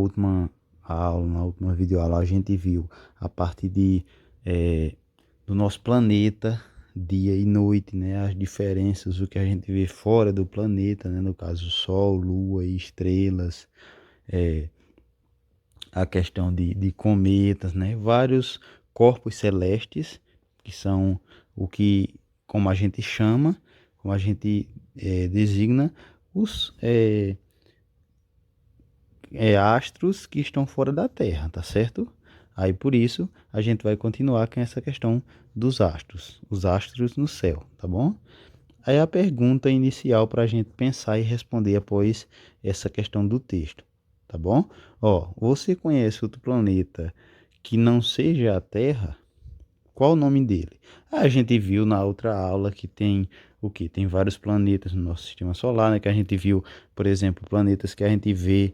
última aula, na última videoaula, a gente viu a parte do nosso planeta, dia e noite, né? As diferenças, o que a gente vê fora do planeta, né? No caso, Sol, Lua e estrelas, a questão de cometas, né? Vários corpos celestes, que são o que, como a gente chama, como a gente designa, os astros que estão fora da Terra, tá certo? Aí por isso a gente vai continuar com essa questão dos astros, os astros no céu, tá bom? Aí a pergunta inicial para a gente pensar e responder após essa questão do texto, tá bom? Ó, você conhece outro planeta que não seja a Terra? Qual o nome dele? A gente viu na outra aula que tem o que? Tem vários planetas no nosso sistema solar, né? Que a gente viu, por exemplo, planetas que a gente vê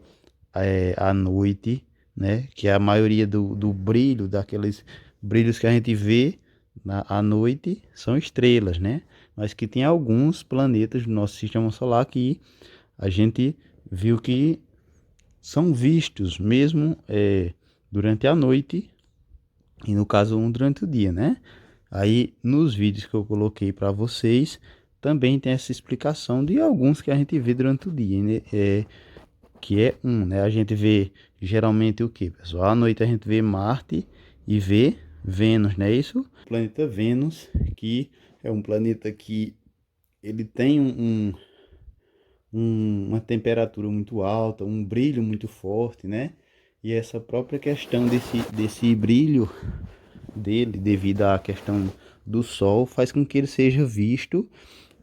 à noite, né? Que é a maioria do brilho, daqueles brilhos que a gente vê à noite, são estrelas, né? Mas que tem alguns planetas do nosso sistema solar que a gente viu que são vistos mesmo durante a noite e no caso um durante o dia, né? Aí nos vídeos que eu coloquei para vocês também tem essa explicação de alguns que a gente vê durante o dia, né? Que é um, né? A gente vê geralmente o que, pessoal? À noite a gente vê Marte e vê Vênus, não é isso? O planeta Vênus, que é um planeta que ele tem uma temperatura muito alta, um brilho muito forte, né? E essa própria questão desse brilho dele, devido à questão do Sol, faz com que ele seja visto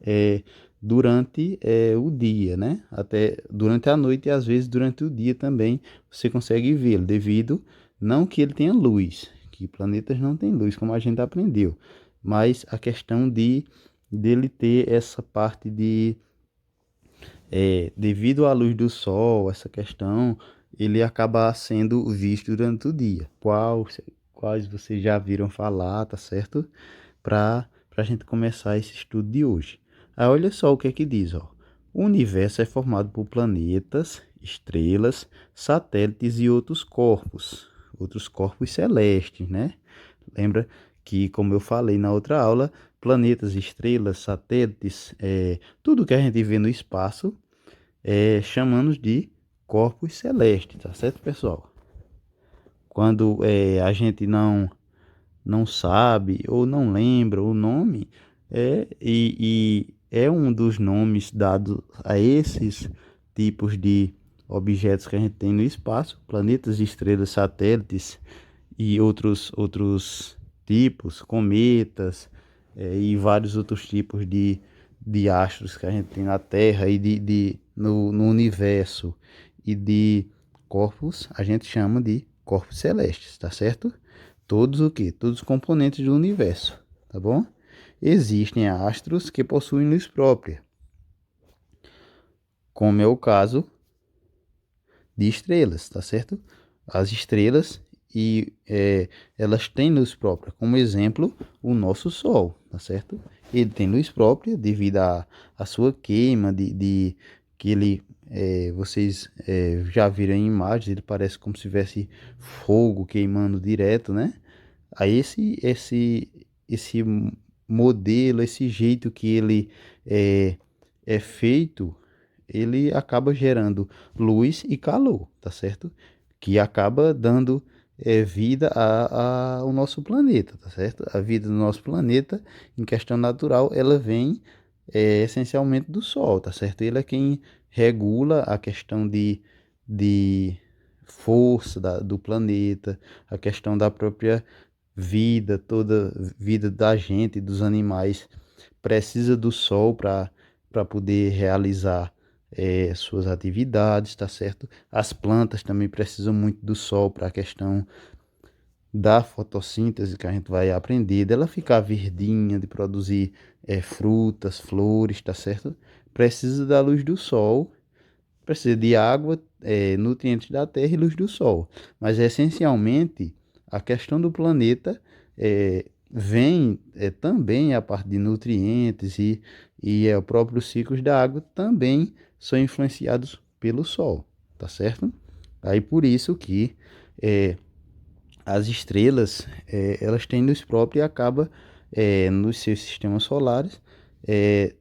é, durante o dia, né? Até durante a noite e às vezes durante o dia também você consegue vê-lo, devido não que ele tenha luz, que planetas não têm luz, como a gente aprendeu, mas a questão dele ter essa parte devido à luz do sol, essa questão, ele acaba sendo visto durante o dia. Quais vocês já viram falar, tá certo? Para a gente começar esse estudo de hoje. Aí olha só o que é que diz, ó. O universo é formado por planetas, estrelas, satélites e outros corpos celestes, né? Lembra que, como eu falei na outra aula, planetas, estrelas, satélites, tudo que a gente vê no espaço, chamamos de corpos celestes, tá certo, pessoal? Quando a gente não sabe ou não lembra o nome, e é um dos nomes dados a esses tipos de objetos que a gente tem no espaço, planetas, estrelas, satélites e outros tipos, cometas, e vários outros tipos de astros que a gente tem na Terra e no universo e de corpos, a gente chama de corpos celestes, tá certo? Todos o quê? Todos os componentes do universo, tá bom? Existem astros que possuem luz própria, como é o caso de estrelas, tá certo? As estrelas elas têm luz própria, como exemplo, o nosso Sol, tá certo? Ele tem luz própria devido à sua queima, que ele, vocês já viram em imagens, ele parece como se tivesse fogo queimando direto, né? Aí esse modelo, esse jeito que ele é feito, ele acaba gerando luz e calor, tá certo? Que acaba dando vida ao nosso planeta, tá certo? A vida do nosso planeta, em questão natural, ela vem essencialmente do Sol, tá certo? Ele é quem regula a questão de força do planeta, a questão da própria vida, toda vida da gente, dos animais, precisa do Sol para poder realizar suas atividades, tá certo? As plantas também precisam muito do sol para a questão da fotossíntese que a gente vai aprender, dela ficar verdinha, de produzir frutas, flores, tá certo? Precisa da luz do sol, precisa de água, nutrientes da terra e luz do sol. Mas essencialmente a questão do planeta vem também a parte de nutrientes e o próprio ciclos da água também são influenciados pelo sol, tá certo? Aí por isso que as estrelas, elas têm luz própria e acaba nos seus sistemas solares, é,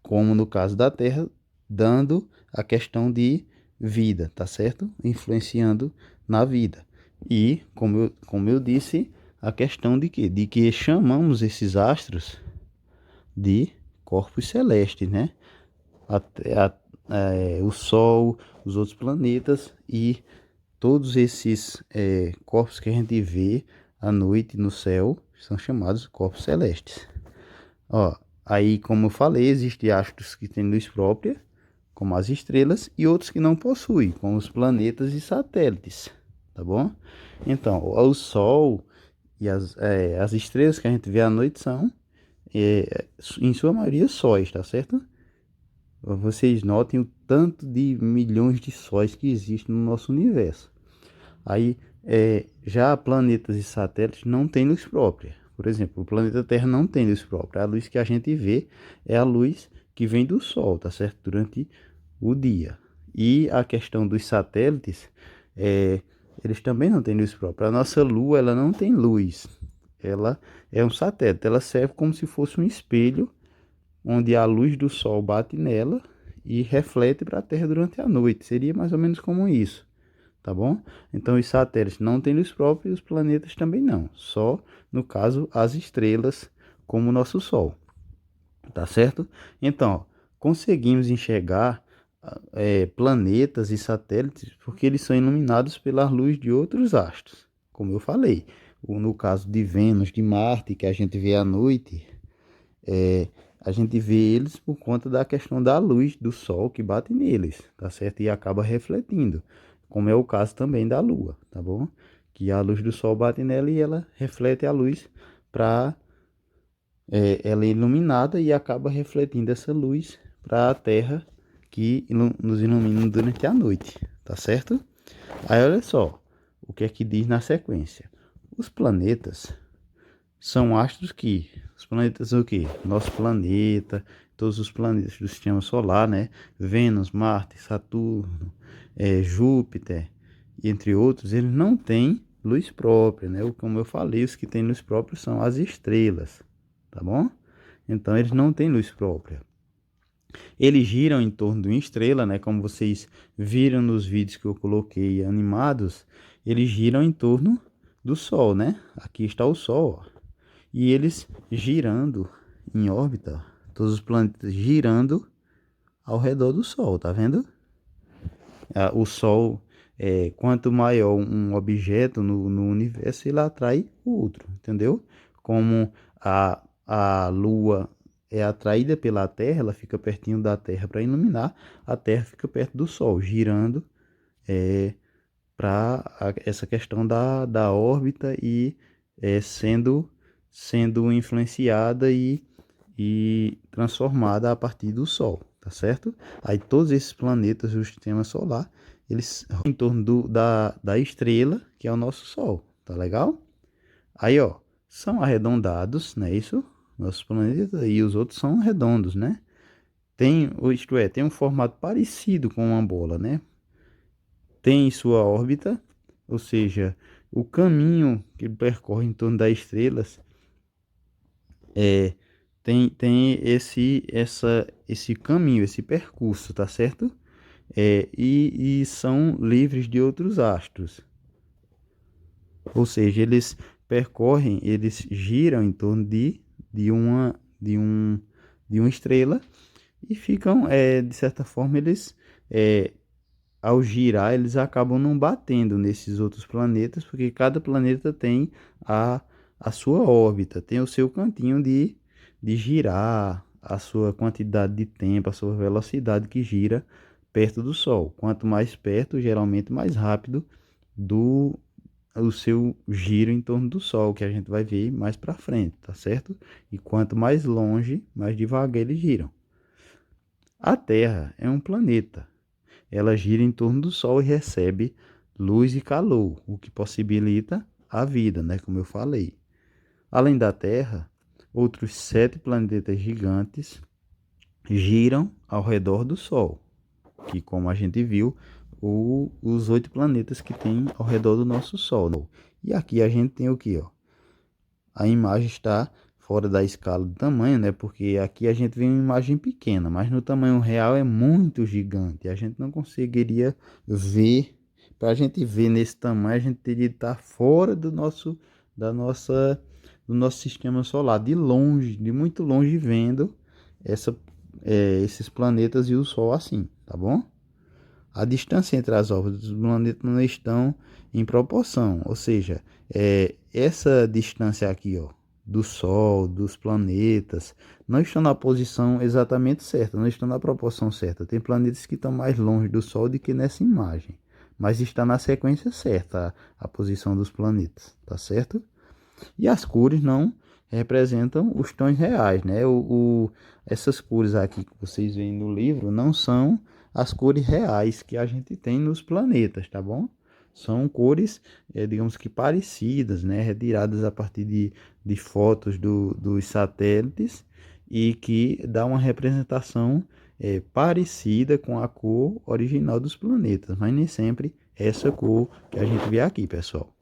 como no caso da Terra, dando a questão de vida, tá certo? Influenciando na vida. E, como eu disse, a questão de quê? De que chamamos esses astros de corpos celestes, né? A, o Sol, os outros planetas e todos esses corpos que a gente vê à noite no céu são chamados corpos celestes. Ó, aí, como eu falei, existem astros que têm luz própria, como as estrelas, e outros que não possuem, como os planetas e satélites, tá bom? Então, o Sol e as estrelas que a gente vê à noite são, em sua maioria, sóis, tá certo? Vocês notem o tanto de milhões de sóis que existem no nosso universo. Aí, já planetas e satélites não têm luz própria. Por exemplo, o planeta Terra não tem luz própria. A luz que a gente vê é a luz que vem do Sol, tá certo? Durante o dia. E a questão dos satélites, eles também não têm luz própria. A nossa Lua, ela não tem luz. Ela é um satélite. Ela serve como se fosse um espelho, onde a luz do Sol bate nela e reflete para a Terra durante a noite. Seria mais ou menos como isso, tá bom? Então os satélites não têm luz própria e os planetas também não. Só, no caso, as estrelas, como o nosso Sol, tá certo? Então, conseguimos enxergar planetas e satélites porque eles são iluminados pela luz de outros astros, como eu falei. No caso de Vênus, de Marte, que a gente vê à noite, a gente vê eles por conta da questão da luz do Sol que bate neles, tá certo? E acaba refletindo, como é o caso também da Lua, tá bom? Que a luz do Sol bate nela e ela reflete a luz para ela é iluminada e acaba refletindo essa luz para a Terra que nos ilumina durante a noite, tá certo? Aí olha só, o que é que diz na sequência? Os planetas são astros que, os planetas o quê? Nosso planeta, todos os planetas do sistema solar, né? Vênus, Marte, Saturno, Júpiter, entre outros, eles não têm luz própria, né? Como eu falei, os que têm luz própria são as estrelas, tá bom? Então eles não têm luz própria. Eles giram em torno de uma estrela, né? Como vocês viram nos vídeos que eu coloquei animados, eles giram em torno do Sol, né? Aqui está o Sol, ó. E eles girando em órbita, todos os planetas girando ao redor do Sol, tá vendo? O Sol, quanto maior um objeto no universo, ele atrai o outro, entendeu? Como a Lua é atraída pela Terra, ela fica pertinho da Terra para iluminar, a Terra fica perto do Sol, girando para essa questão da órbita e sendo influenciada e transformada a partir do Sol, tá certo? Aí todos esses planetas do sistema solar, eles em torno da estrela, que é o nosso Sol, tá legal? Aí, ó, são arredondados, não é isso? Nossos planetas e os outros são redondos, né? Tem um formato parecido com uma bola, né? Tem sua órbita, ou seja, o caminho que ele percorre em torno das estrelas tem esse caminho, esse percurso, tá certo? E são livres de outros astros. Ou seja, eles giram em torno de uma estrela e ficam, de certa forma, ao girar, eles acabam não batendo nesses outros planetas, porque cada planeta tem a, a sua órbita, tem o seu cantinho de girar, a sua quantidade de tempo, a sua velocidade que gira perto do Sol. Quanto mais perto, geralmente mais rápido do o seu giro em torno do Sol, que a gente vai ver mais para frente, tá certo? E quanto mais longe, mais devagar eles giram. A Terra é um planeta. Ela gira em torno do Sol e recebe luz e calor, o que possibilita a vida, né? Como eu falei. Além da Terra, outros 7 planetas gigantes giram ao redor do Sol, que, como a gente viu, os 8 planetas que tem ao redor do nosso Sol. E aqui a gente tem o que, ó? A imagem está fora da escala do tamanho, né? Porque aqui a gente vê uma imagem pequena, mas no tamanho real é muito gigante. A gente não conseguiria ver. Para a gente ver nesse tamanho, a gente teria que estar fora da nossa, do nosso sistema solar, de longe, de muito longe, vendo essa, esses planetas e o Sol assim, tá bom? A distância entre as órbitas dos planetas não estão em proporção, ou seja, essa distância aqui, ó, do Sol, dos planetas, não estão na posição exatamente certa, não estão na proporção certa. Tem planetas que estão mais longe do Sol do que nessa imagem, mas está na sequência certa a posição dos planetas, tá certo? E as cores não representam os tons reais, né? Essas cores aqui que vocês veem no livro não são as cores reais que a gente tem nos planetas, tá bom? São cores, digamos que parecidas, né? Retiradas a partir de fotos dos satélites e que dá uma representação parecida com a cor original dos planetas, mas nem sempre é essa cor que a gente vê aqui, pessoal.